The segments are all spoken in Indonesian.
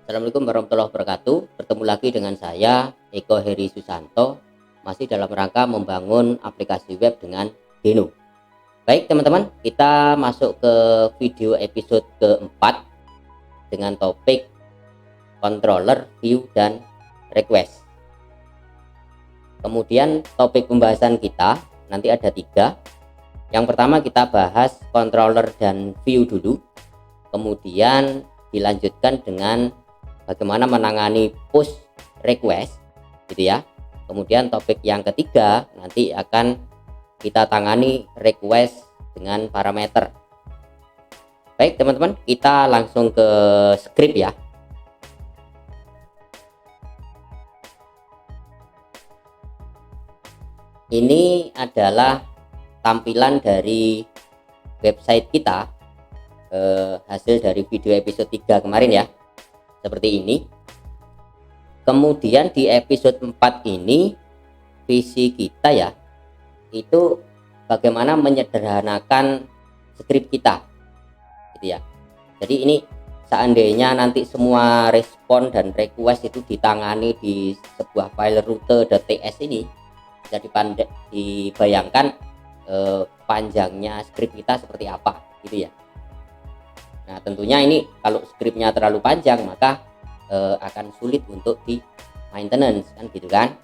Assalamualaikum warahmatullahi wabarakatuh. Bertemu lagi dengan saya Eko Heri Susanto, masih dalam rangka membangun aplikasi web dengan Geno. Baik teman-teman, kita masuk ke video episode keempat dengan topik controller, view, dan request. Kemudian topik pembahasan kita nanti ada 3. Yang pertama kita bahas controller dan view dulu, kemudian dilanjutkan dengan bagaimana menangani push request gitu ya. Kemudian topik yang ketiga nanti akan kita tangani request dengan parameter. Baik teman-teman, kita langsung ke script ya. Ini adalah tampilan dari website kita, hasil dari video episode 3 kemarin ya, seperti ini. Kemudian di episode 4 ini visi kita ya, itu bagaimana menyederhanakan script kita gitu ya. Jadi ini seandainya nanti semua respon dan request itu ditangani di sebuah file rute.ts ini, bisa dibayangkan panjangnya script kita seperti apa gitu ya. Nah tentunya ini kalau scriptnya terlalu panjang maka akan sulit untuk di maintenance kan gitu kan.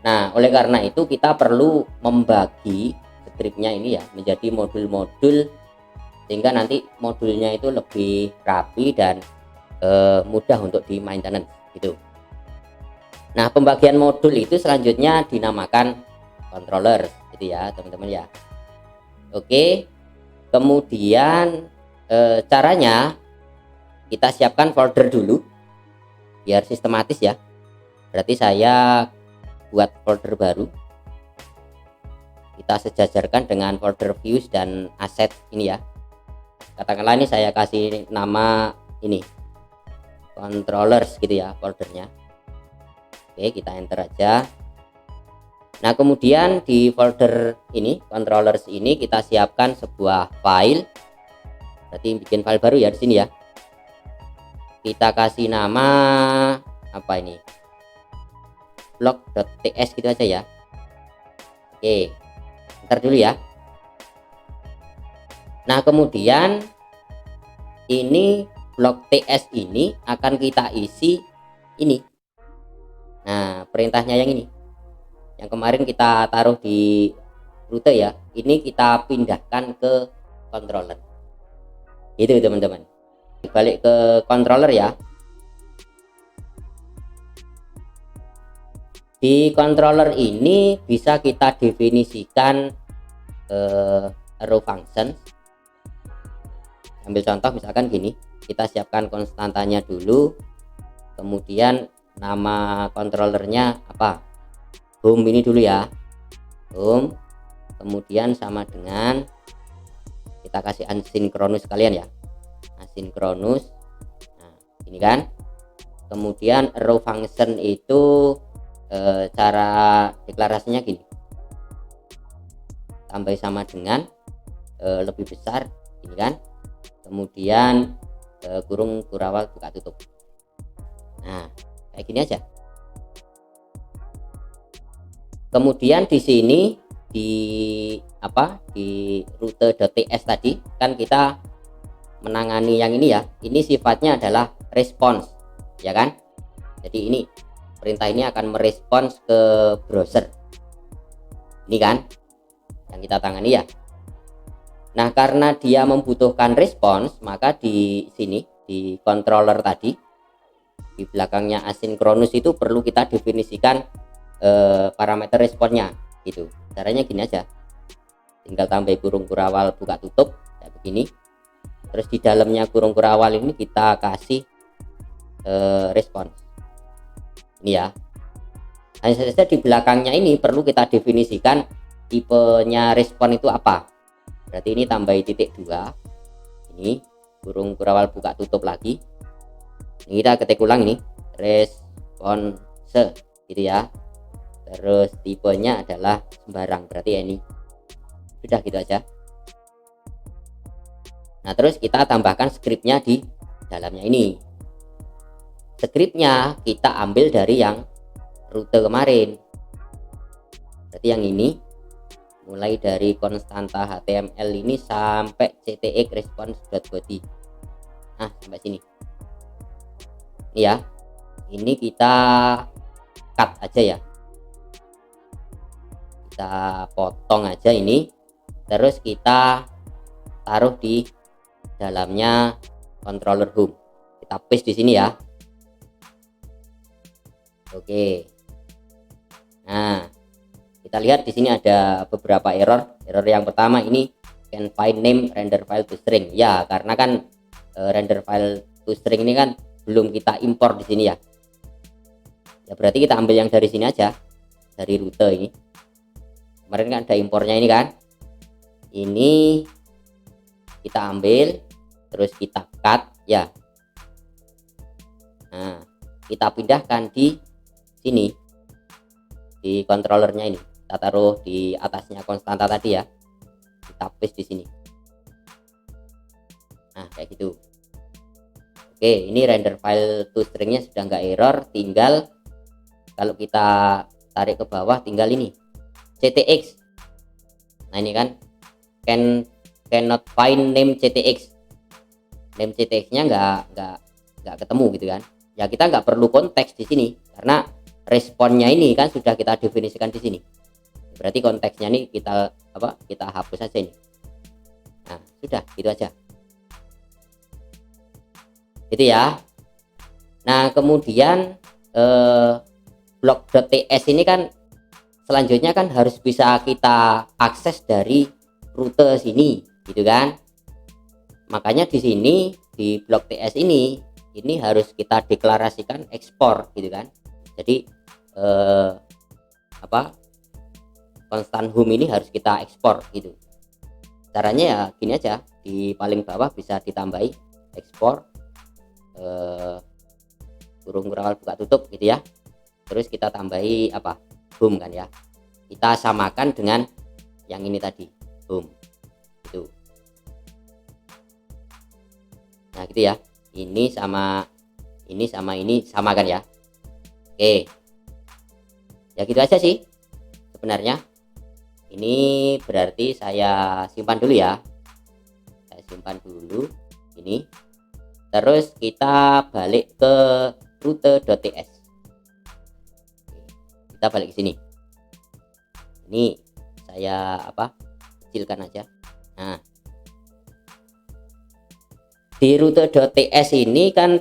Nah oleh karena itu kita perlu membagi scriptnya ini ya menjadi modul-modul, sehingga nanti modulnya itu lebih rapi dan mudah untuk di maintenance gitu. Nah pembagian modul itu selanjutnya dinamakan controller gitu ya teman-teman ya. Oke, kemudian caranya kita siapkan folder dulu biar sistematis ya. Berarti saya buat folder baru, kita sejajarkan dengan folder views dan aset ini ya. Katakanlah ini saya kasih nama ini controllers gitu ya foldernya. Oke, kita enter aja. Nah kemudian di folder ini controllers ini kita siapkan sebuah file. Berarti bikin file baru ya di sini ya. Kita kasih nama apa ini? blog.ts gitu aja ya. Oke. Ntar dulu ya. Nah, kemudian ini blog.ts ini akan kita isi ini. Nah, perintahnya yang ini. Yang kemarin kita taruh di rute ya. Ini kita pindahkan ke controller. Gitu teman-teman. Balik ke controller ya. Di controller ini bisa kita definisikan arrow function. Ambil contoh misalkan gini, kita siapkan konstantanya dulu, kemudian nama controllernya apa, home ini dulu ya, home, kemudian sama dengan kita kasih asynchronous kalian ya, asynchronous. Nah ini kan, kemudian arrow function itu cara deklarasinya gini, tambah sama dengan lebih besar ini kan, kemudian kurung kurawal buka tutup. Nah kayak gini aja. Kemudian di sini di rute.ts tadi kan kita menangani yang ini ya, ini sifatnya adalah response ya kan. Jadi ini perintah ini akan merespons ke browser ini kan yang kita tangani ya. Nah karena dia membutuhkan respons, maka di sini di controller tadi di belakangnya asynchronous itu perlu kita definisikan parameter responnya gitu. Caranya gini aja, tinggal tambah kurung kurawal buka tutup kayak begini. Terus di dalamnya kurung kurawal ini kita kasih respons ini ya. Hanya saja di belakangnya ini perlu kita definisikan tipenya respon itu apa. Berarti ini tambahi titik 2, ini kurung kurawal buka tutup lagi, ini kita ketik ulang ini response gitu ya. Terus tipenya adalah sembarang, berarti ya ini sudah gitu aja. Nah terus kita tambahkan scriptnya di dalamnya ini. scriptnya kita ambil dari yang rute kemarin. Berarti yang ini mulai dari konstanta HTML ini sampai ctx response.body. Nah, sampai sini. Ini ya. Ini kita cut aja ya. Kita potong aja ini. Terus kita taruh di dalamnya controller home. Kita paste di sini ya. Oke. Nah, kita lihat di sini ada beberapa error. Error yang pertama ini can find name render file to string. Ya, karena kan render file to string ini kan belum kita impor di sini ya. Ya berarti kita ambil yang dari sini aja, dari rute ini. Kemarin kan ada impornya ini kan. Ini kita ambil, terus kita cut ya. Nah, kita pindahkan di sini, di controllernya ini. Kita taruh di atasnya konstanta tadi ya, kita paste di sini. Nah, kayak gitu. Oke, ini render file to stringnya sudah nggak error. Tinggal kalau kita tarik ke bawah, tinggal ini ctx. Nah, ini kan cannot find name ctx. Name ctx nya nggak ketemu gitu kan. Ya kita nggak perlu konteks di sini karena responnya ini kan sudah kita definisikan di sini. Berarti konteksnya ini kita hapus saja ini. Nah, sudah gitu aja. Gitu ya. Nah, kemudian blog.ts ini kan selanjutnya kan harus bisa kita akses dari rute sini gitu kan. Makanya di sini di blog.ts ini harus kita deklarasikan ekspor gitu kan. Jadi constant home ini harus kita ekspor gitu. Caranya ya gini aja, di paling bawah bisa ditambahi ekspor kurung kurawal buka tutup gitu ya. Terus kita tambahi home kan ya. Kita samakan dengan yang ini tadi, home gitu. Nah gitu ya, ini sama ini samakan ya. Oke ya, gitu aja sih sebenarnya. Ini berarti saya simpan dulu ya, saya simpan dulu ini. Terus kita balik ke rute.ts. Kita balik ke sini. Ini saya kecilkan aja. Nah, di rute.ts ini kan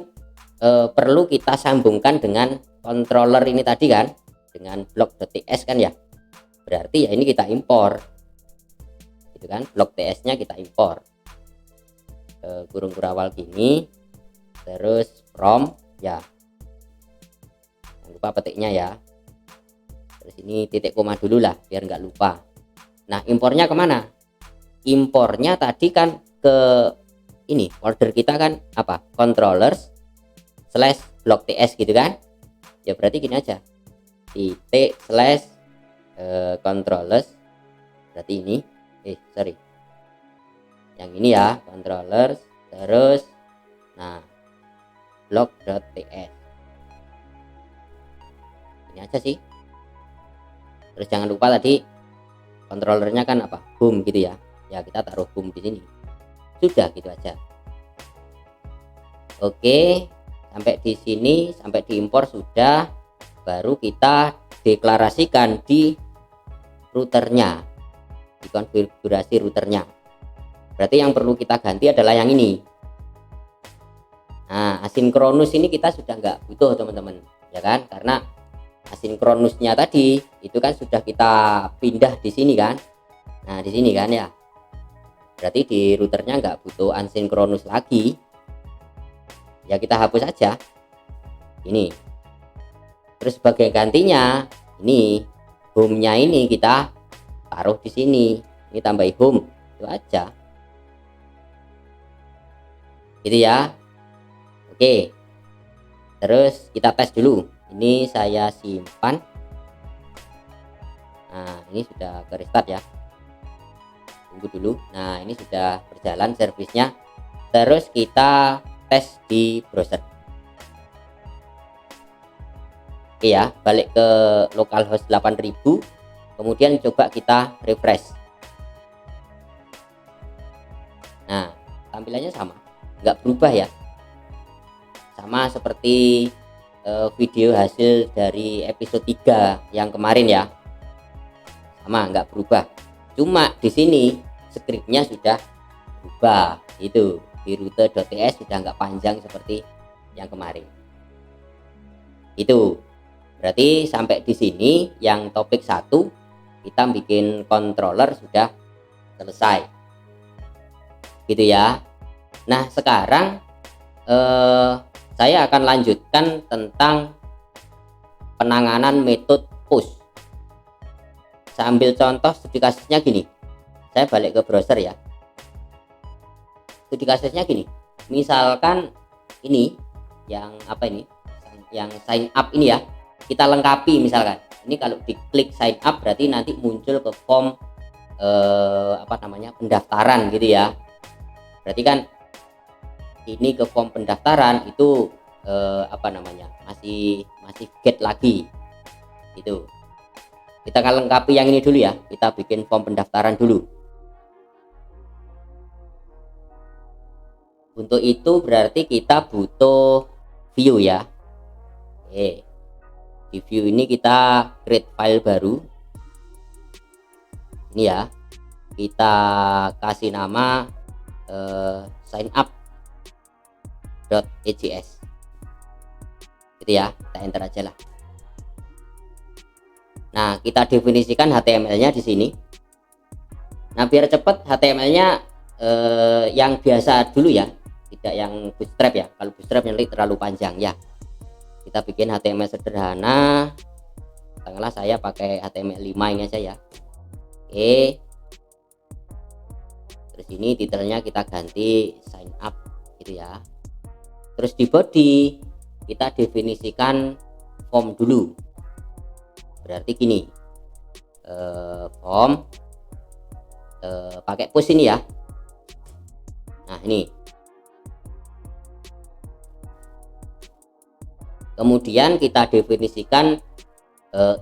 perlu kita sambungkan dengan controller ini tadi kan, dengan blog.ts kan ya. Berarti ya ini kita impor gitu kan, blog.ts nya kita impor kurung kurawal gini, terus from ya, jangan lupa petiknya ya. Terus ini titik koma dulu lah biar nggak lupa. Nah, impornya kemana? Impornya tadi kan ke ini, folder kita kan controllers / blog.ts gitu kan. Ya berarti gini aja, titik / controllers, berarti ini yang ini ya, controllers, terus nah blog.ts. Ini aja sih. Terus jangan lupa tadi controllernya kan home gitu ya. Ya kita taruh home di sini. Sudah gitu aja. Oke, sampai di sini, sampai diimpor sudah. Baru kita deklarasikan di routernya, di konfigurasi routernya. Berarti yang perlu kita ganti adalah yang ini. Nah, asinkronus ini kita sudah nggak butuh teman-teman, ya kan? Karena asinkronusnya tadi itu kan sudah kita pindah di sini kan. Nah, di sini kan ya. Berarti di routernya nggak butuh asinkronus lagi. Ya kita hapus aja ini. Terus sebagai gantinya ini home-nya ini kita taruh di sini. Ini tambahin home, itu aja. Gitu ya. Oke. Terus kita tes dulu. Ini saya simpan. Nah, ini sudah ke restart ya. Tunggu dulu. Nah, ini sudah berjalan servisnya. Terus kita tes di browser. Oke ya, balik ke localhost 8000, kemudian coba kita refresh. Nah, tampilannya sama, nggak berubah ya, sama seperti video hasil dari episode 3 yang kemarin ya, sama nggak berubah. Cuma di sini skripnya sudah berubah, itu di rute.ts sudah nggak panjang seperti yang kemarin. Itu berarti sampai di sini yang topik 1 kita bikin controller sudah selesai, gitu ya. Nah sekarang saya akan lanjutkan tentang penanganan metode push. Saya ambil contoh studi kasusnya gini, saya balik ke browser ya. Studi kasusnya gini, misalkan ini yang apa ini, yang sign up ini ya, kita lengkapi. Misalkan ini kalau diklik sign up berarti nanti muncul ke form pendaftaran gitu ya. Berarti kan ini ke form pendaftaran itu masih get lagi itu. Kita akan lengkapi yang ini dulu ya, kita bikin form pendaftaran dulu. Untuk itu berarti kita butuh view ya. Oke, di view ini kita create file baru ini ya, kita kasih nama sign up.ejs gitu ya, kita enter aja lah. Nah kita definisikan HTML-nya di sini. Nah biar cepet HTML-nya yang biasa dulu ya, tidak yang bootstrap ya. Kalau bootstrap nanti terlalu panjang ya. Kita bikin HTML sederhana. Katakanlah saya pakai HTML 5 ini aja ya. Oke. Terus ini titelnya kita ganti sign up gitu ya. Terus di body kita definisikan form dulu. Berarti gini, form pakai push ini ya. Nah ini. Kemudian kita definisikan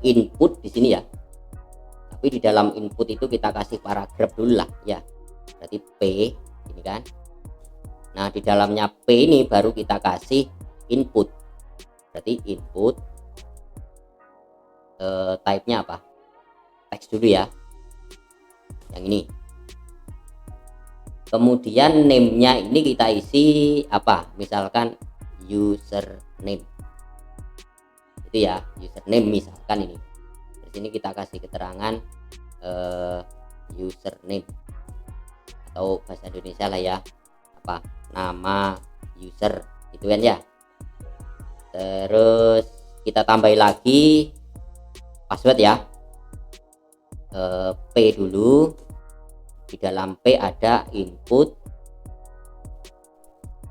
input di sini ya. Tapi di dalam input itu kita kasih paragraf dulu lah ya. Berarti P ini kan. Nah di dalamnya P ini baru kita kasih input. Berarti input type-nya apa? Teks dulu ya. Yang ini. Kemudian name-nya ini kita isi apa? Misalkan username. Itu ya, username misalkan ini. Di sini kita kasih keterangan username atau bahasa Indonesia lah ya, apa nama user gitu kan ya. Terus kita tambahin lagi password ya, P dulu. Di dalam P ada input,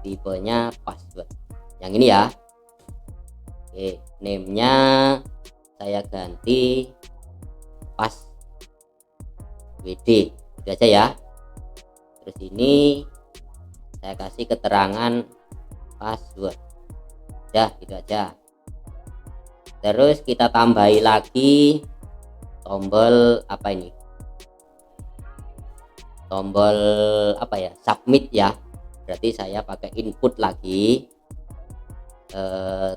tipenya password yang ini ya. Oke, name-nya saya ganti pas WD itu aja ya. Terus ini saya kasih keterangan password ya, gitu aja. Terus kita tambahi lagi tombol apa ini, tombol apa ya, submit ya. Berarti saya pakai input lagi,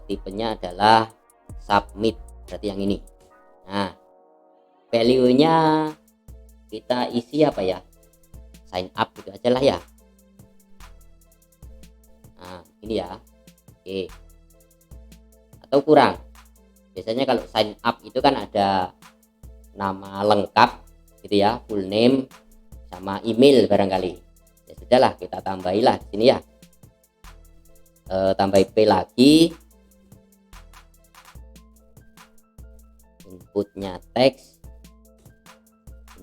tipenya adalah submit, berarti yang ini. Nah value nya kita isi apa ya, sign up gitu aja lah ya. Nah ini ya. Oke, atau kurang, biasanya kalau sign up itu kan ada nama lengkap gitu ya, full name sama email barangkali. Ya sudahlah, kita tambahilah di sini ya. Tambah P lagi, inputnya teks,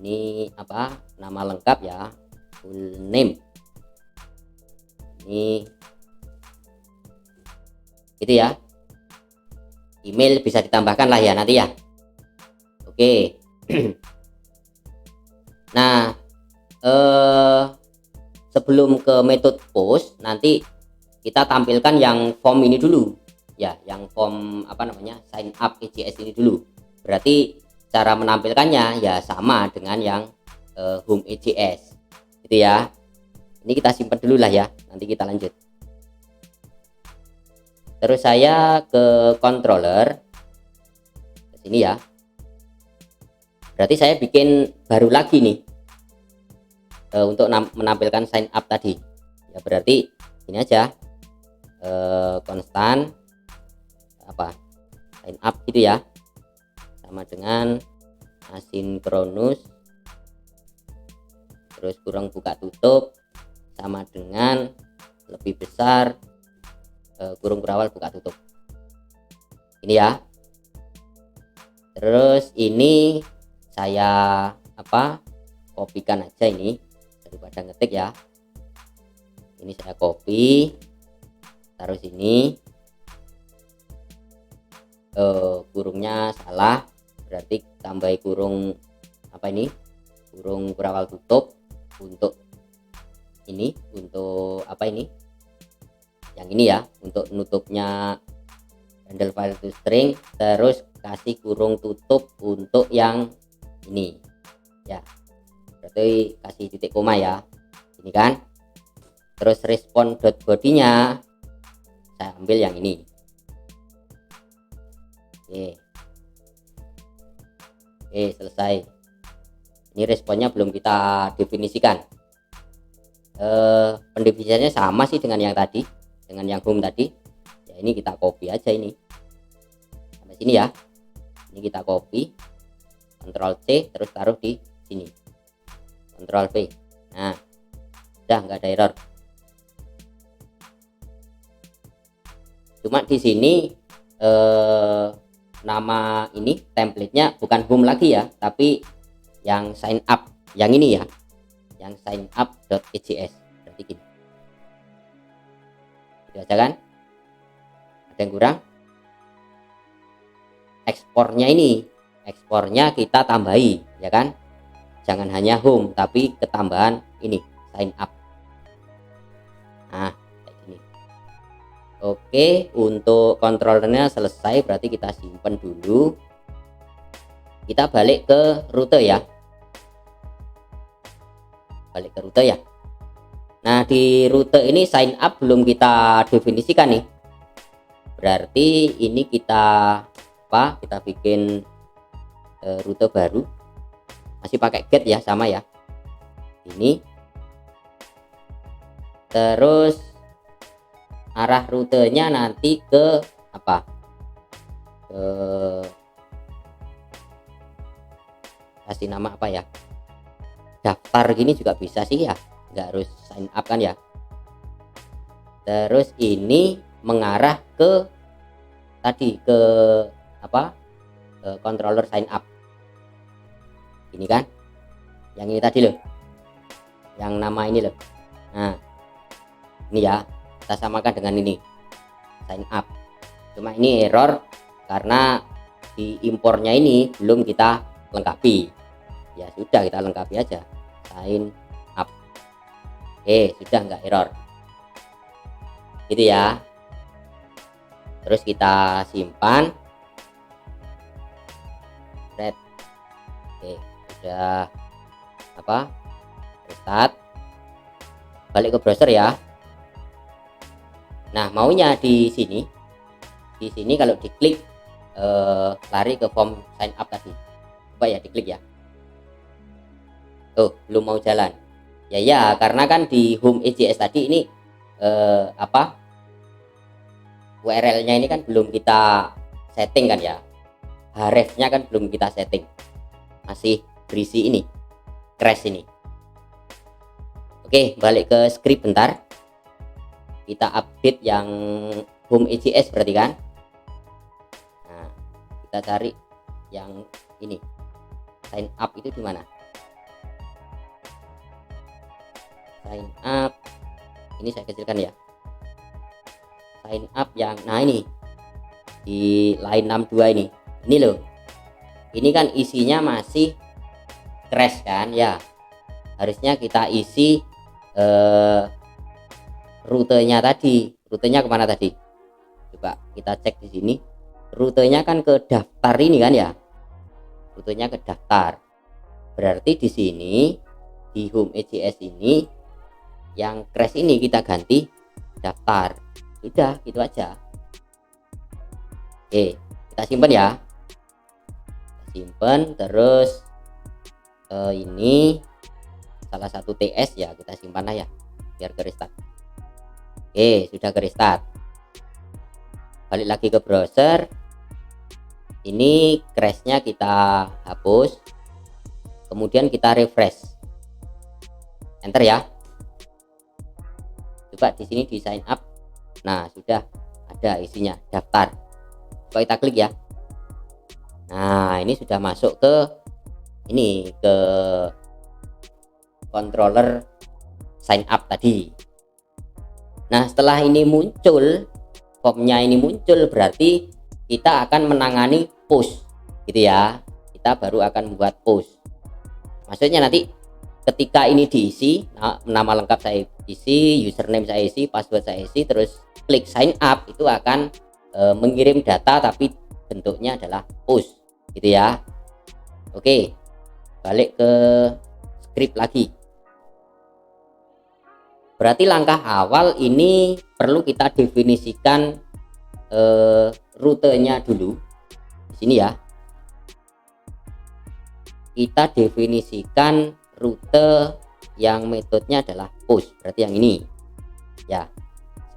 ini apa, nama lengkap ya, full name ini gitu ya. Email bisa ditambahkan lah ya nanti ya. Oke. Nah sebelum ke metode post nanti kita tampilkan yang form ini dulu. ya, yang form apa namanya, sign up ECS ini dulu. Berarti cara menampilkannya ya sama dengan yang home ECS gitu ya. Ini kita simpan dulu lah ya, nanti kita lanjut. Terus saya ke controller ke sini ya. Berarti saya bikin baru lagi nih untuk menampilkan sign up tadi ya. Berarti ini aja konstan apa sign up gitu ya, sama dengan asinkronus terus kurang buka tutup sama dengan lebih besar kurung berawal buka tutup ini ya. Terus ini saya kopikan aja ini daripada ngetik ya. Ini saya copy, taruh sini. Kurungnya salah, berarti tambahi kurung kurung berawal tutup untuk ini, untuk yang ini ya, untuk nutupnya handle file to string. Terus kasih kurung tutup untuk yang ini ya, berarti kasih titik koma ya, ini kan. Terus respon.body-nya saya ambil yang ini. Oke, selesai. Ini responnya belum kita definisikan. Pendefinisiannya sama sih dengan yang tadi, dengan yang home tadi ya. Ini kita copy aja ini sampai sini ya. Ini kita copy, Ctrl C, terus taruh di sini, Ctrl V. Nah, udah nggak ada error. Cuma di sini nama ini template-nya bukan home lagi ya, tapi yang sign up yang ini ya, yang sign up.ejs. Berarti gini, itu aja kan. Ada yang kurang? Ekspornya kita tambahi ya kan, jangan hanya home tapi ketambahan ini sign up. Nah kayak gini. Oke, untuk controllernya selesai, berarti kita simpan dulu. Kita balik ke rute ya, Nah di rute ini sign up belum kita definisikan nih, berarti ini kita bikin rute baru, masih pakai get ya, sama ya ini. Terus arah rutenya nanti ke kasih nama apa ya, daftar gini juga bisa sih ya, nggak harus sign up kan ya. Terus ini mengarah ke tadi, ke controller sign up ini kan, yang ini tadi loh, yang nama ini loh. Nah ini ya, kita samakan dengan ini sign up. Cuma ini error karena di impornya ini belum kita lengkapi ya. Sudah, kita lengkapi aja sign up. Sudah, nggak error gitu ya. Terus kita simpan. Red. Sudah restart, balik ke browser ya. Nah maunya di sini kalau diklik lari ke form sign up tadi, coba ya diklik ya. Tuh belum mau jalan ya, karena kan di home ECS tadi ini URL-nya ini kan belum kita setting kan ya, href-nya kan belum kita setting, masih berisi ini, crash ini. Oke, balik ke script bentar, kita update yang home ECS berarti kan. Nah kita cari yang ini sign up, itu di mana sign up, ini saya kecilkan ya, sign up yang nah ini di line 62 ini loh. Ini kan isinya masih crash kan ya, harusnya kita isi rutenya tadi. Rutenya kemana tadi? Coba kita cek di sini, rutenya kan ke daftar ini kan ya, rutenya ke daftar. Berarti di sini di home ECS ini yang crash ini kita ganti daftar. Sudah, gitu aja. Oke, kita simpan ya. Kita simpan, terus ini salah satu TS ya, kita simpan lah ya biar ke restart. Oke, sudah ke restart. Balik lagi ke browser. Ini crashnya kita hapus, kemudian kita refresh, enter ya. Coba di sini di sign up. Nah, sudah ada isinya daftar. Coba kita klik ya. Nah, ini sudah masuk ke ini, ke controller sign up tadi. Nah, setelah ini muncul, formnya ini muncul, berarti kita akan menangani push gitu ya. Kita baru akan membuat push. Maksudnya nanti ketika ini diisi, nama lengkap saya isi, username saya isi, password saya isi, terus klik sign up, itu akan mengirim data tapi bentuknya adalah push gitu ya. Oke, balik ke script lagi. Berarti langkah awal ini perlu kita definisikan rutenya dulu di sini ya. Kita definisikan rute yang metodenya adalah push, berarti yang ini ya,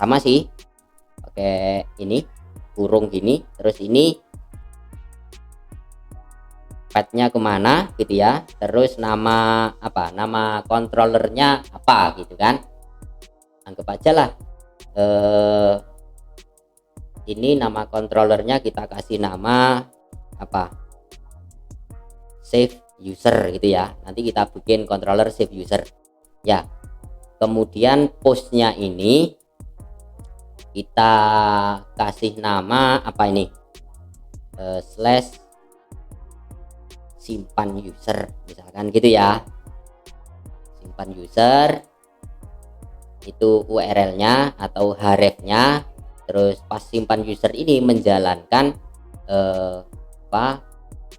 sama sih, pakai ini kurung gini, terus ini pathnya kemana gitu ya, terus nama apa, nama controllernya apa gitu kan. Anggap aja lah ini nama controllernya kita kasih nama apa, save user gitu ya. Nanti kita bikin controller save user ya. Kemudian pushnya ini kita kasih nama apa ini, slash simpan user misalkan gitu ya. Simpan user itu URL-nya atau href-nya. Terus pas simpan user ini menjalankan apa,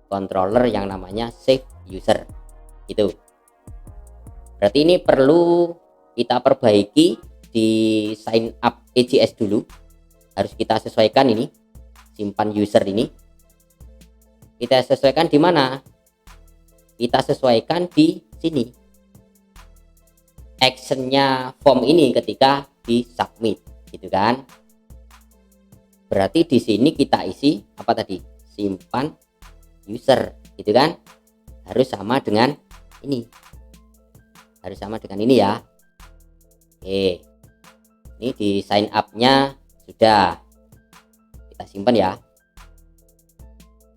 controller yang namanya save user itu. Berarti ini perlu kita perbaiki di sign up ECS dulu, harus kita sesuaikan ini simpan user ini. Kita sesuaikan di mana? Kita sesuaikan di sini, actionnya form ini ketika di submit gitu kan. Berarti di sini kita isi apa tadi, simpan user gitu kan, harus sama dengan ini, harus sama dengan ini ya. Oke, ini di sign up nya sudah kita simpan ya.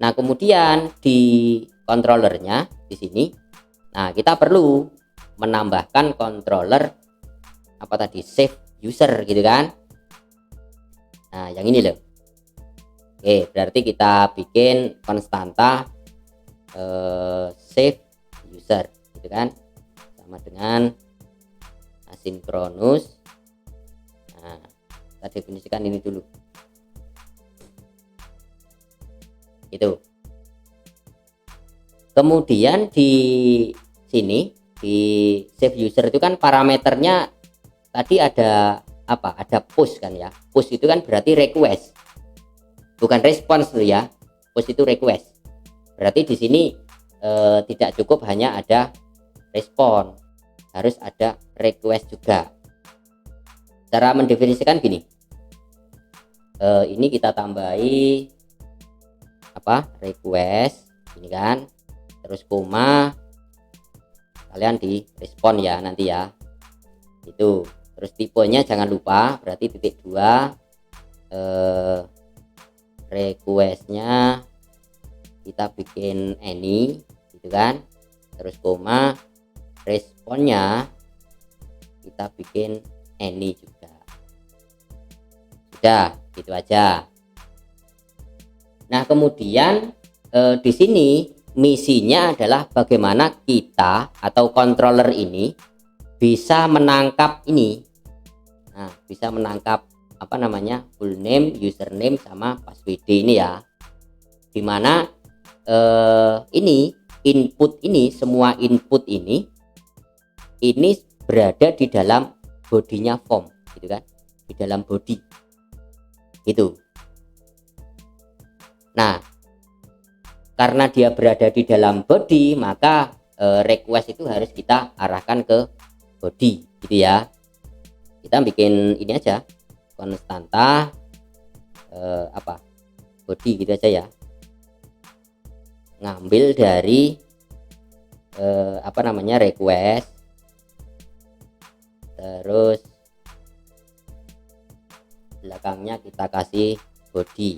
Nah, kemudian di controllernya di sini, nah kita perlu menambahkan controller apa tadi, save user gitu kan. Nah, yang ini loh. Oke, berarti kita bikin konstanta save user gitu kan, sama dengan asinkronus. Nah, kita definisikan ini dulu itu. Kemudian di sini di save user itu kan parameternya tadi ada apa, ada push kan ya. Push itu kan berarti request, bukan response tuh ya. Push itu request. Berarti di sini tidak cukup hanya ada respon, harus ada request juga. Cara mendefinisikan gini, ini kita tambahi apa, request ini kan, terus koma, kalian di respon ya nanti ya itu. Terus tipenya jangan lupa, berarti titik 2, requestnya kita bikin any gitu kan, terus koma, responnya kita bikin any juga. Sudah, gitu aja. Nah, kemudian di sini misinya adalah bagaimana kita atau controller ini bisa menangkap ini. Nah, bisa menangkap apa namanya, full name, username sama password ini ya. Dimana ini input ini, semua input ini berada di dalam bodinya form gitu kan, di dalam body gitu. Nah, karena dia berada di dalam body, maka request itu harus kita arahkan ke body gitu ya. Kita bikin ini aja, konstanta body gitu aja ya, ngambil dari request, terus belakangnya kita kasih body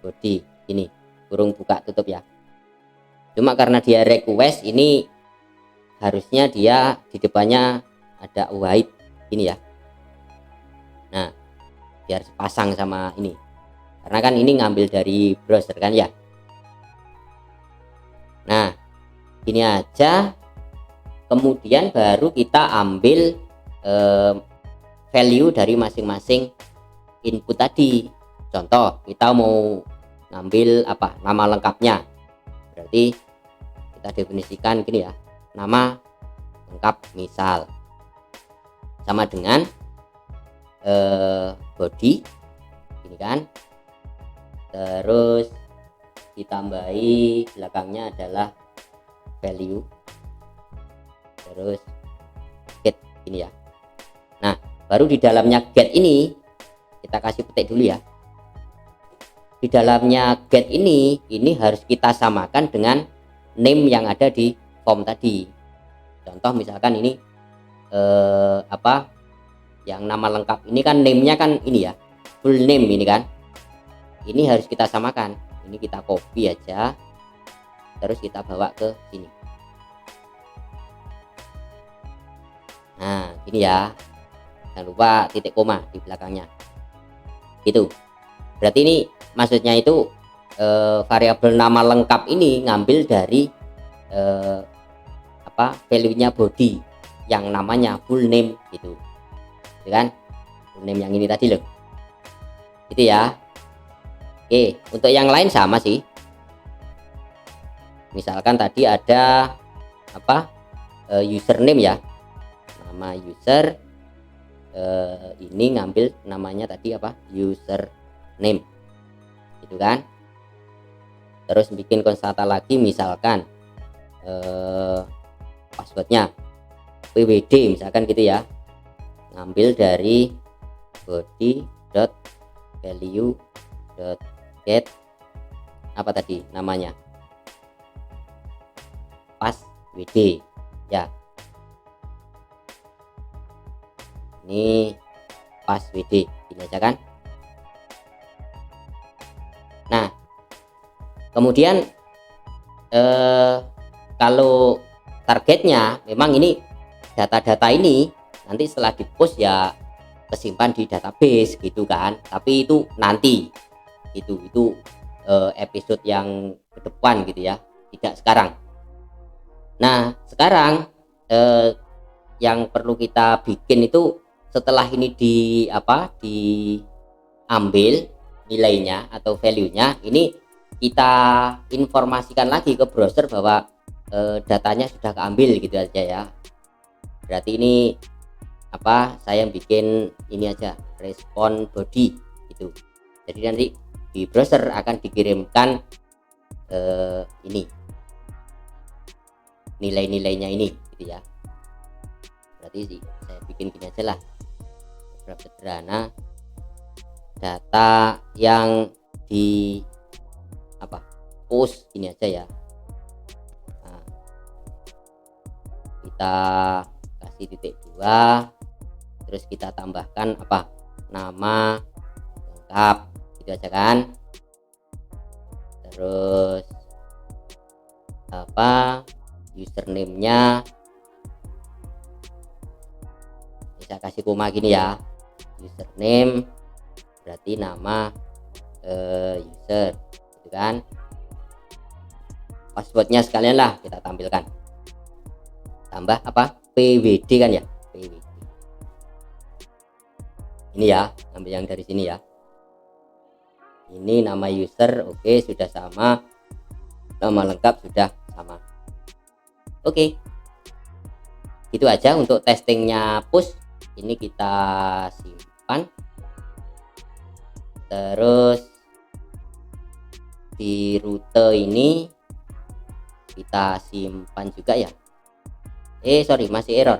body ini kurung buka tutup ya. Cuma karena dia request, ini harusnya dia di depannya ada white ini ya. Nah, biar sepasang sama ini, karena kan ini ngambil dari browser kan ya. Nah, ini aja. Kemudian baru kita ambil value dari masing-masing input tadi. Contoh, kita mau ngambil nama lengkapnya, berarti kita definisikan gini ya, nama lengkap misal sama dengan body ini kan, terus ditambahi belakangnya adalah value, terus get ini ya. Nah, baru di dalamnya get ini kita kasih petik dulu ya. Di dalamnya get ini harus kita samakan dengan name yang ada di form tadi. Contoh misalkan ini yang nama lengkap ini kan, name-nya kan ini ya, full name ini kan, ini harus kita samakan. Ini kita copy aja, terus kita bawa ke sini. Nah, ini ya, jangan lupa titik koma di belakangnya gitu. Berarti ini maksudnya itu variabel nama lengkap ini ngambil dari value-nya body yang namanya full name gitu kan, full name yang ini tadi loh gitu ya. Oke, untuk yang lain sama sih. Misalkan tadi ada username ya, nama user, ini ngambil namanya tadi username gitu kan. Terus bikin konstanta lagi, misalkan passwordnya pwd misalkan gitu ya, ngambil dari body.value.get tadi namanya passwd ya, ini passwd ini aja kan. Nah, kemudian kalau targetnya memang ini data-data ini nanti setelah di post ya kesimpan di database gitu kan, tapi itu nanti itu episode yang ke depan gitu ya, tidak sekarang. Nah, sekarang yang perlu kita bikin itu setelah ini diambil nilainya atau value-nya, ini kita informasikan lagi ke browser bahwa datanya sudah keambil gitu aja ya. Berarti ini saya bikin ini aja, respon body gitu. Jadi nanti di browser akan dikirimkan ini nilai-nilainya ini gitu ya. Berarti saya bikin gini aja lah, beberapa sederhana, data yang di post ini aja ya. Nah, kita kasih titik 2, terus kita tambahkan nama lengkap gitu aja kan. Terus username-nya bisa kasih koma gini ya, username berarti nama user gitu kan. Passwordnya sekalian lah kita tampilkan, tambah pwd kan ya, pwd. Ini ya, ambil yang dari sini ya. Ini nama user, oke, sudah sama. Nama lengkap sudah sama. Oke, itu aja untuk testingnya push. Ini kita simpan. Terus di rute ini kita simpan juga ya. Sorry, masih error.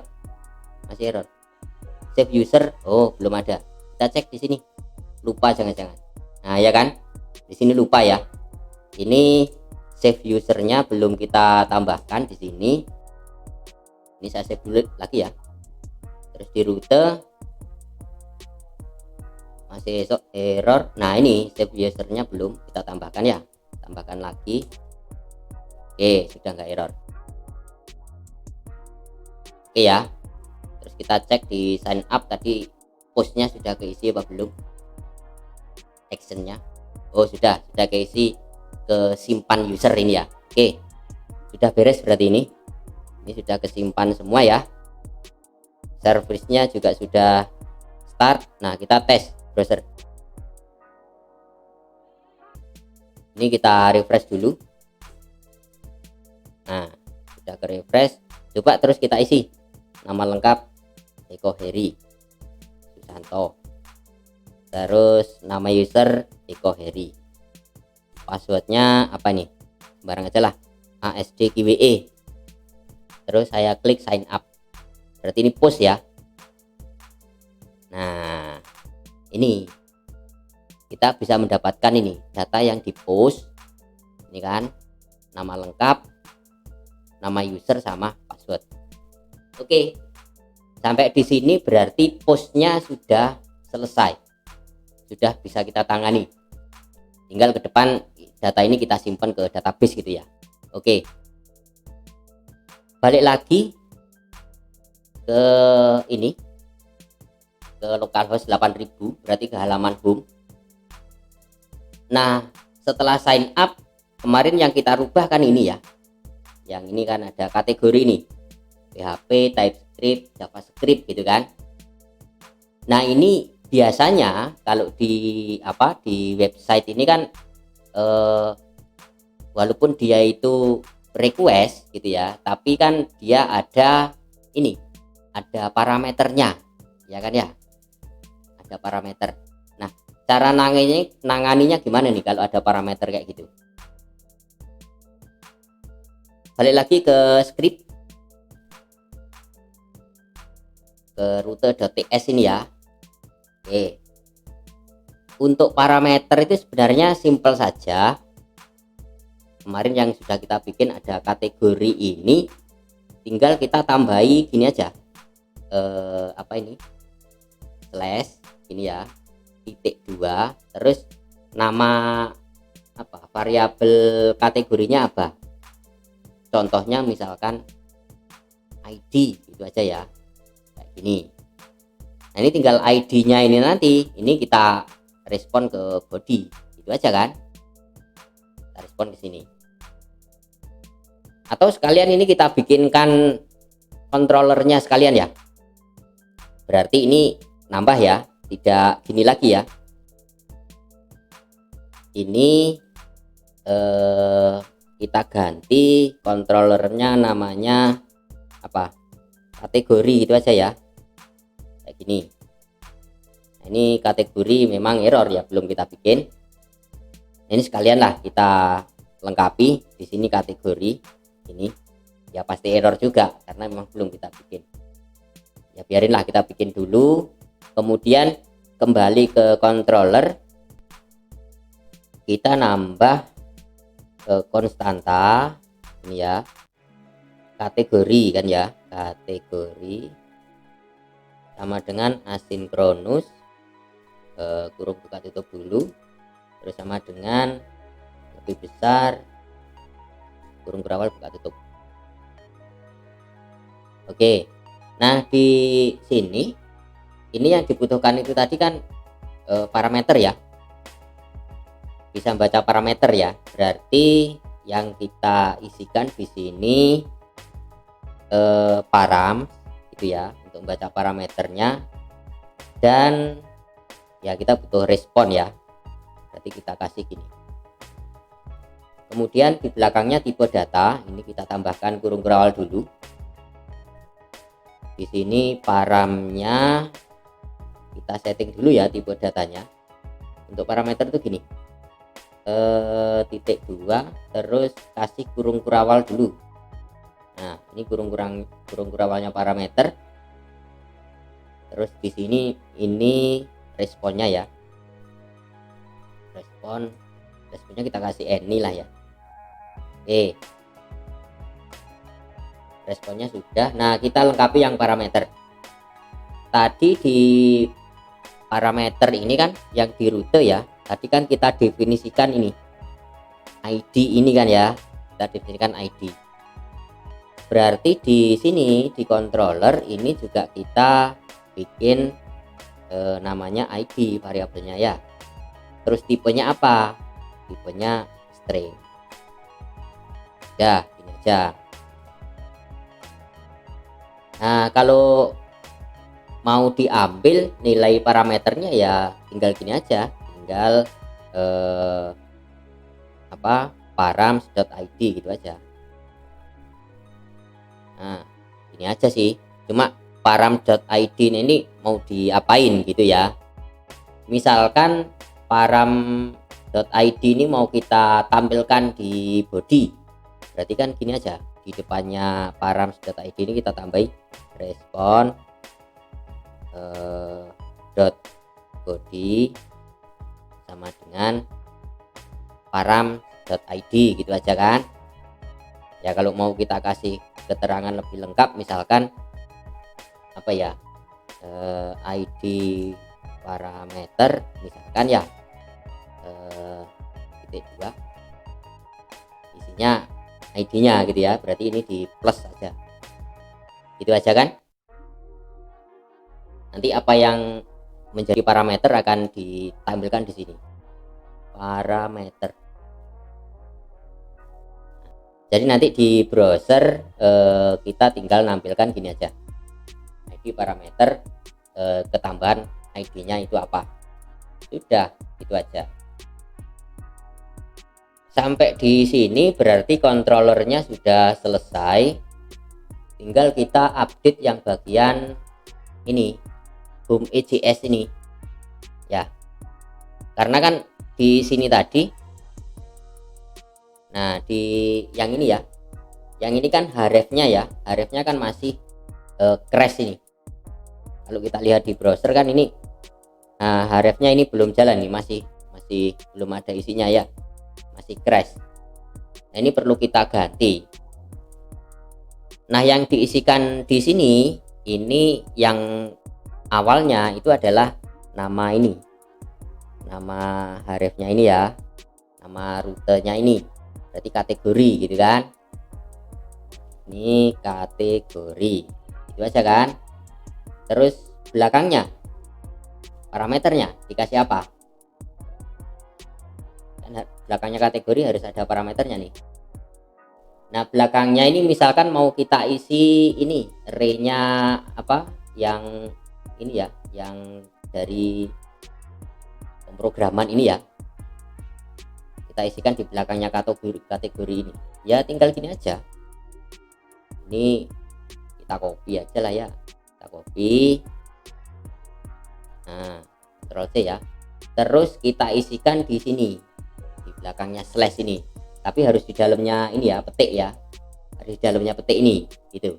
Save user, oh belum ada. Kita cek di sini. Lupa jangan-jangan. Nah ya kan, di sini lupa ya. Ini save usernya belum kita tambahkan di sini. Ini saya save dulu lagi ya. Terus di rute masih error. Nah ini save usernya belum kita tambahkan ya. Tambahkan lagi. Oke, sudah nggak error. Oke ya. Terus kita cek di sign up tadi postnya sudah keisi apa belum, actionnya. Oh sudah keisi ke simpan user ini ya. Oke, sudah beres berarti ini sudah kesimpan semua ya. Service-nya juga sudah start. Nah kita tes browser. Ini kita refresh dulu. Nah sudah ke refresh, coba terus kita isi nama lengkap Eko Heri Susanto, terus nama user Eko Heri, passwordnya apa nih, sembarang aja lah, ASDQWE. Terus saya klik sign up, berarti ini post ya. Nah ini kita bisa mendapatkan ini data yang di post ini kan, nama lengkap, nama user sama password. Oke, sampai di sini berarti postnya sudah selesai, sudah bisa kita tangani. Tinggal ke depan data ini kita simpan ke database gitu ya. Oke, balik lagi ke ini, ke localhost 8000, berarti ke halaman home. Nah setelah sign up kemarin yang kita rubah kan ini ya, yang ini kan ada kategori nih, PHP, TypeScript, JavaScript gitu kan. Nah ini biasanya kalau di website ini kan walaupun dia itu request gitu ya, tapi kan dia ada ini, ada parameternya ya kan ya, ada parameter. Nah cara nanganinya gimana nih kalau ada parameter kayak gitu? Balik lagi ke script, ke rute.ts ini ya. Oke, untuk parameter itu sebenarnya simple saja. Kemarin yang sudah kita bikin ada kategori ini, tinggal kita tambahi gini aja, slash ini ya, ×2, terus nama variabel kategorinya apa, contohnya misalkan ID, itu aja ya, kayak gini. Nah ini tinggal ID-nya ini, nanti ini kita respon ke body, itu aja kan, kita respon ke sini. Atau sekalian ini kita bikinkan controllernya sekalian ya, berarti ini nambah ya, tidak gini lagi ya. Ini kita ganti controllernya namanya apa, kategori, itu aja ya, kayak gini. Nah, ini kategori memang error ya, belum kita bikin. Ini sekalian lah kita lengkapi di sini kategori ini ya, pasti error juga karena memang belum kita bikin ya, biarinlah kita bikin dulu. Kemudian kembali ke controller, kita nambah konstanta ini ya, kategori kan ya, kategori sama dengan asinkronus, kurung buka tutup dulu, terus sama dengan lebih besar, kurung berawal buka tutup. Oke, nah di sini ini yang dibutuhkan itu tadi kan parameter ya, bisa baca parameter ya, berarti yang kita isikan di sini param gitu ya, untuk membaca parameternya. Dan ya kita butuh respon ya, berarti kita kasih gini. Kemudian di belakangnya tipe data ini kita tambahkan kurung kurawal dulu. Di sini paramnya kita setting dulu ya tipe datanya. Untuk parameter itu gini, titik 2 terus kasih kurung kurawal dulu. Nah ini kurung kurawalnya parameter. Terus di sini ini responnya ya, responnya kita kasih any lah ya. Oke, responnya sudah. Nah kita lengkapi yang parameter tadi. Di parameter ini kan yang di rute ya, tadi kan kita definisikan ini ID ini kan ya, kita definisikan ID. Berarti di sini di controller ini juga kita bikin namanya ID variabelnya ya. Terus tipenya apa? Tipenya string. Ya ini aja. Nah kalau mau diambil nilai parameternya ya tinggal gini aja, tinggal params.id gitu aja. Nah ini aja sih, cuma param.id ini mau diapain gitu ya. Misalkan param.id ini mau kita tampilkan di body, berarti kan gini aja, di depannya params.id ini kita tambahin respon body sama dengan param.id gitu aja kan ya. Kalau mau kita kasih keterangan lebih lengkap, misalkan apa ya, ID parameter misalkan ya, titik 2 isinya ID-nya gitu ya, berarti ini di plus aja gitu aja kan. Nanti apa yang menjadi parameter akan ditampilkan di sini, parameter. Jadi nanti di browser kita tinggal nampilkan gini aja, ID parameter ketambahan ID-nya itu apa, sudah gitu aja. Sampai di sini berarti controllernya sudah selesai, tinggal kita update yang bagian ini home EJS ini ya, karena kan di sini tadi, nah di yang ini ya, yang ini kan hrefnya ya, hrefnya kan masih crash ini. Kalau kita lihat di browser kan ini, nah hrefnya ini belum jalan nih, masih belum ada isinya ya, masih crash. Nah ini perlu kita ganti. Nah yang diisikan di sini ini yang awalnya itu adalah nama ini, nama hrefnya ini ya, nama rutenya ini, berarti kategori gitu kan. Ini kategori itu aja kan. Terus belakangnya parameternya dikasih apa, dan belakangnya kategori harus ada parameternya nih. Nah belakangnya ini misalkan mau kita isi ini array-nya apa, yang ini ya, yang dari pemrograman ini ya, kita isikan di belakangnya kategori ini ya, tinggal gini aja, ini kita copy aja lah ya, kita copy. Nah Ctrl C ya, terus kita isikan di sini di belakangnya slash ini, tapi harus di dalamnya ini ya, petik ya, harus di dalamnya petik ini gitu,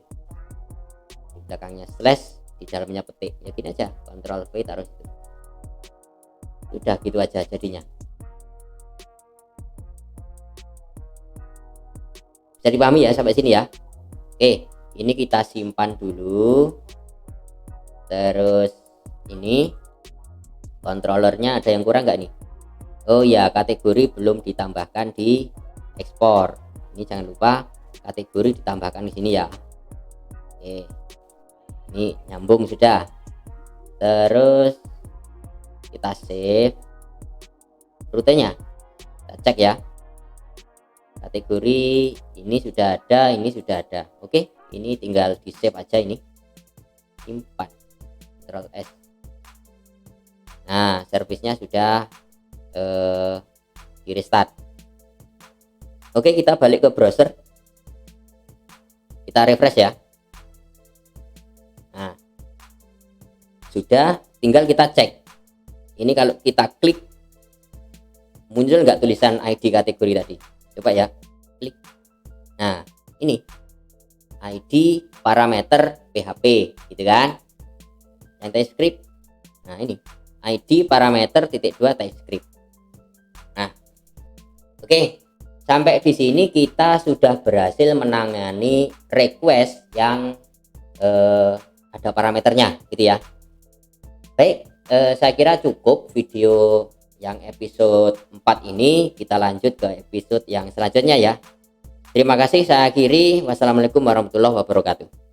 di belakangnya slash di dalamnya petik ya, gini aja, Ctrl V taruh situ. Udah gitu aja jadinya. Bisa dipahami ya sampai sini ya. Oke, ini kita simpan dulu. Terus ini controllernya ada yang kurang nggak nih? Oh ya, kategori belum ditambahkan di ekspor. Ini jangan lupa kategori ditambahkan di sini ya. Oke, ini nyambung sudah. Terus kita save rutenya, kita cek ya, kategori ini sudah ada, ini sudah ada. Oke, ini tinggal di save aja, ini simpan, Ctrl S. Nah, servisnya sudah di restart. Oke, kita balik ke browser, kita refresh ya. Nah, sudah, tinggal kita cek ini. Kalau kita klik, muncul nggak tulisan ID kategori tadi? Coba ya, klik. Nah, ini ID parameter PHP gitu kan, yang TypeScript. Nah, ini ID parameter _2 TypeScript. Nah, oke, sampai di sini kita sudah berhasil menangani request yang ada parameternya gitu ya. Baik, saya kira cukup video yang episode 4 ini. Kita lanjut ke episode yang selanjutnya ya. Terima kasih, saya akhiri. Wassalamualaikum warahmatullahi wabarakatuh.